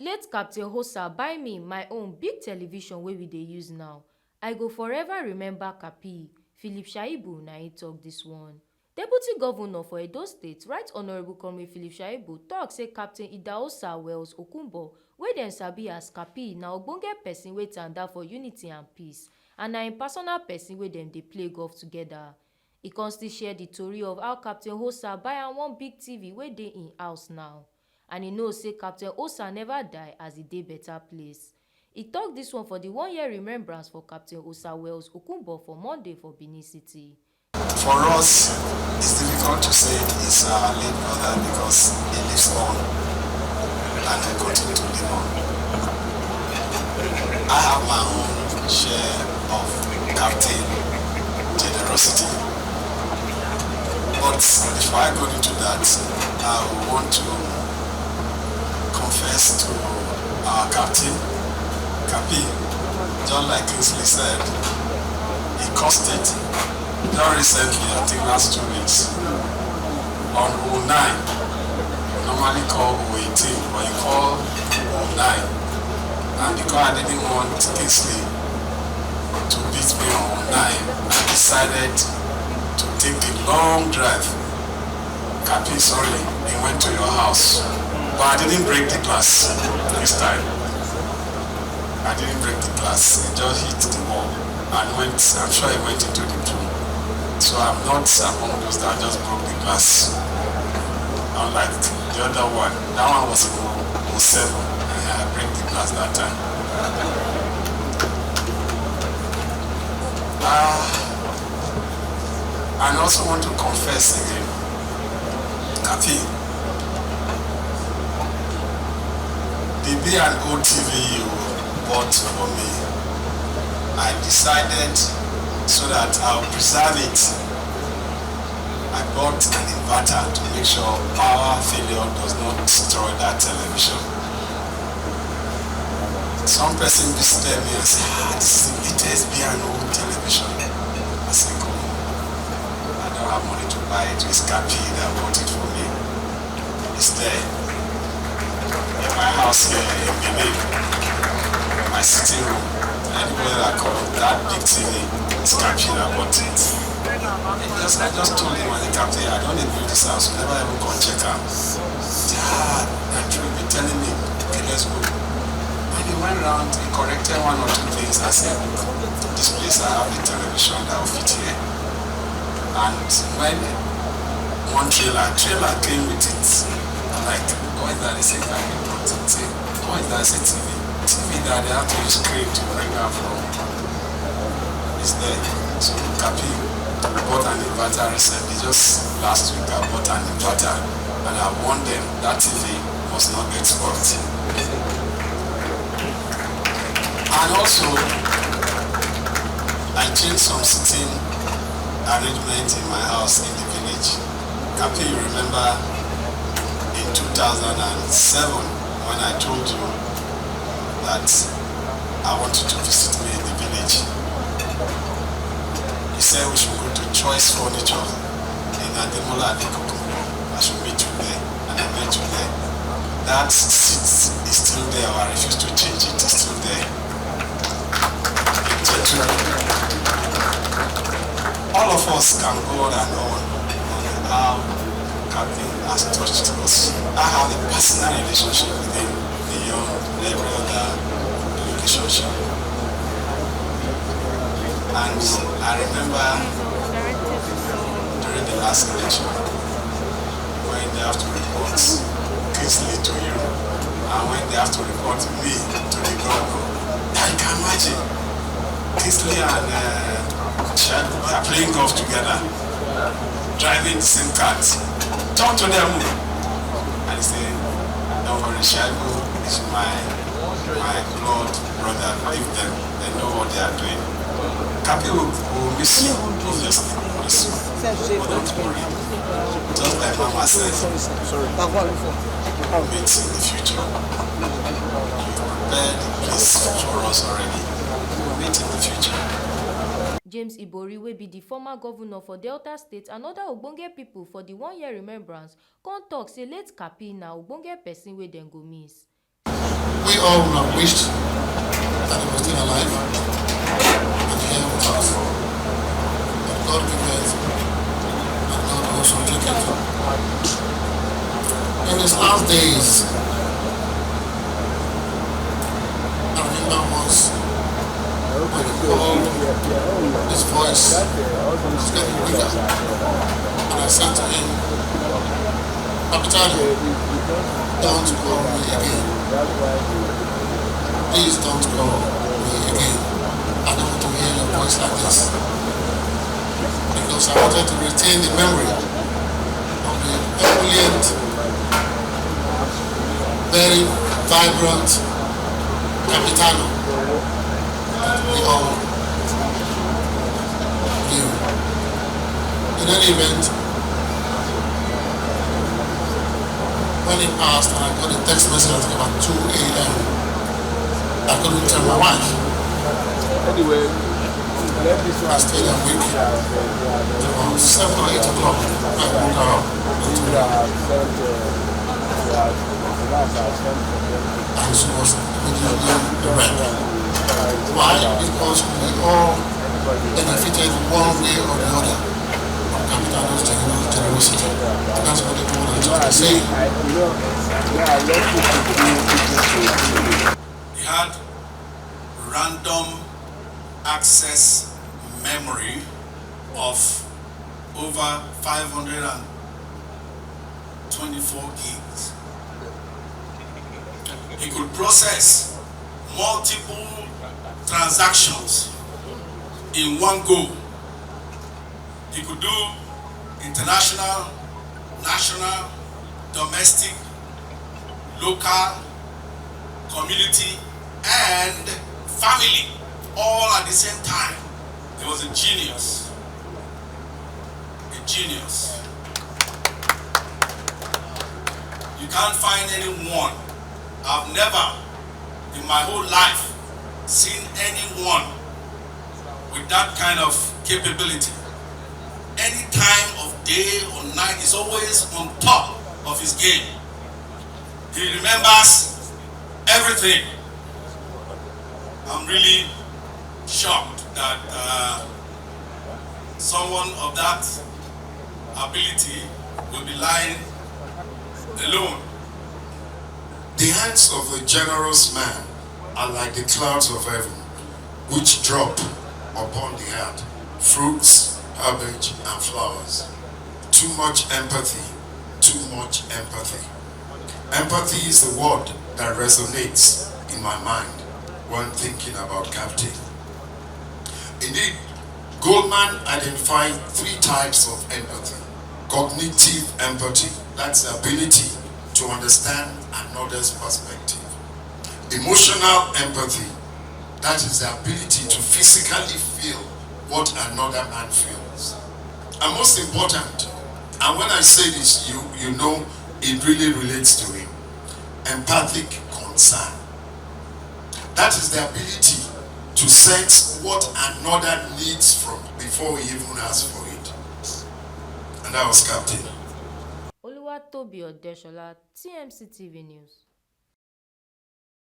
Late Captain Hosa buy me my own big television wey we dey use now. I go forever remember Capi. Philip Shaibu na him talk this one. Deputy Governor for Edo State, Right Honourable Comrade Philip Shaibu talk say Captain Idahosa Wells Okunbo wey dem sabi as Capi na ogbonge person wey tanda for unity and peace and na im personal person wey dem dey play golf together. E con still share the tori of how Captain Hosa buy am one big TV wey dey im house now. And e know say Captain Hosa never die as e dey better place. E tok dis one for the 1 year remembrance for Captain Hosa Wells Okunbo for Monday for Benin City. For us, it's difficult to say it's our late brother because he lives on and will continue to live on. I have my own share of Captain generosity. But before I go into that, I want to confess to our captain, Capi. Just like Kingsley said, he caused it. Not recently, I think last 2 weeks, on 09, normally call 018, but he called 09. And because I didn't want Kingsley to beat me on 09, I decided to take the long drive. Capi, sorry, he went to your house. But I didn't break the glass this time. I didn't break the glass. It just hit the wall and went, I'm sure it went into the pool. So I'm not among those that just broke the glass. Unlike the other one. That one was in 07 and I broke the glass that time. I also want to confess again. Capi, the B&O TV you bought for me, I decided so that I'll preserve it. I bought an inverter to make sure power failure does not destroy that television. Some person visited me and said, this is the latest B&O television. I said, come on, I don't have money to buy it. It's Capi that bought it for me. It's there. In my house here in Benin, my sitting room. Anybody that comes, that big TV, it's Capi that bought it. I just told him, the Captain, I don't need to build this house, you never even come check out. And he will be telling me, okay, let's go. And he went around, he corrected 1 or 2 things. I said, this place I have a television that will fit here. And when one trailer came with it, I'm like, what is that? They say, Capi bought it. Say, what is that? I said, TV that they have to use crane to bring her from. It's there. So Capi bought an inverter recently. Just last week I bought an inverter and I warned them that TV must not get spoiled. And also I changed some sitting arrangement in my house in the village. Capi, you remember in 2007 when I told you that I wanted to visit me in the village. He said we should go to Choice Furniture in Ademola Adekoto. I should meet you there, and I met you there. That seat is still there, I refuse to change it, it's still there. All of us can go on and on how Capi has touched us. I have a personal relationship with him beyond every other relationship. And I remember during the last election when they have to report Kingsley to you and when they have to report me to the governor. I can imagine Kingsley and Shaibu are playing golf together, driving the same cars. Talk to them. And he said, don't worry, Shaibu is my blood brother. Leave them. They know what they are doing. Capi will miss you, obviously. Miss you. But don't worry. Just like Mama said, we'll meet in the future. You've prepared the place for us already. We'll meet in the future. James Ibori wey be the former governor for Delta State and other ogbonge people for the 1 year remembrance con tok say late Capi na ogbonge person wey dem go miss. all would have wished that he was still alive and here with us. But God giveth and God also taketh. In his last days, I remember once when he called, his voice was getting bigger. And I said to him, Capitano, don't call me again. Please don't call me again. I don't want to hear your voice like this. Because I wanted to retain the memory of the ebullient, very vibrant Capitano that we all knew. In any event, when he passed and I got a text message at about 2 a.m., I couldn't tell my wife. Anyway, I stayed awake till about 7 or 8 o'clock. I woke her up and she was immediately red. Why? Because we all benefited one way or the other from Capitano's generosity. That's what they told us to say. He had random access memory of over 524 gigs. He could process multiple transactions in one go. He could do international, national, domestic, local, community, and family all at the same time. He was a genius. A genius. You can't find anyone. I've never in my whole life seen anyone with that kind of capability. Any time of day or night is always on top of his game. He remembers everything. I'm really shocked that someone of that ability will be lying alone. The hands of a generous man are like the clouds of heaven, which drop upon the earth fruits, herbage, and flowers. Too much empathy, too much empathy. Empathy is the word that resonates in my mind when thinking about Capt. Indeed, Goldman identified 3 types of empathy. Cognitive empathy, that's the ability to understand another's perspective. Emotional empathy, that is the ability to physically feel what another man feels. And most important, and when I say this, you know it really relates to him, empathic concern. That is the ability to sense what another needs from before he even asks for it. And that was Capt. Oluwatobi Odeshola, TMC TV News.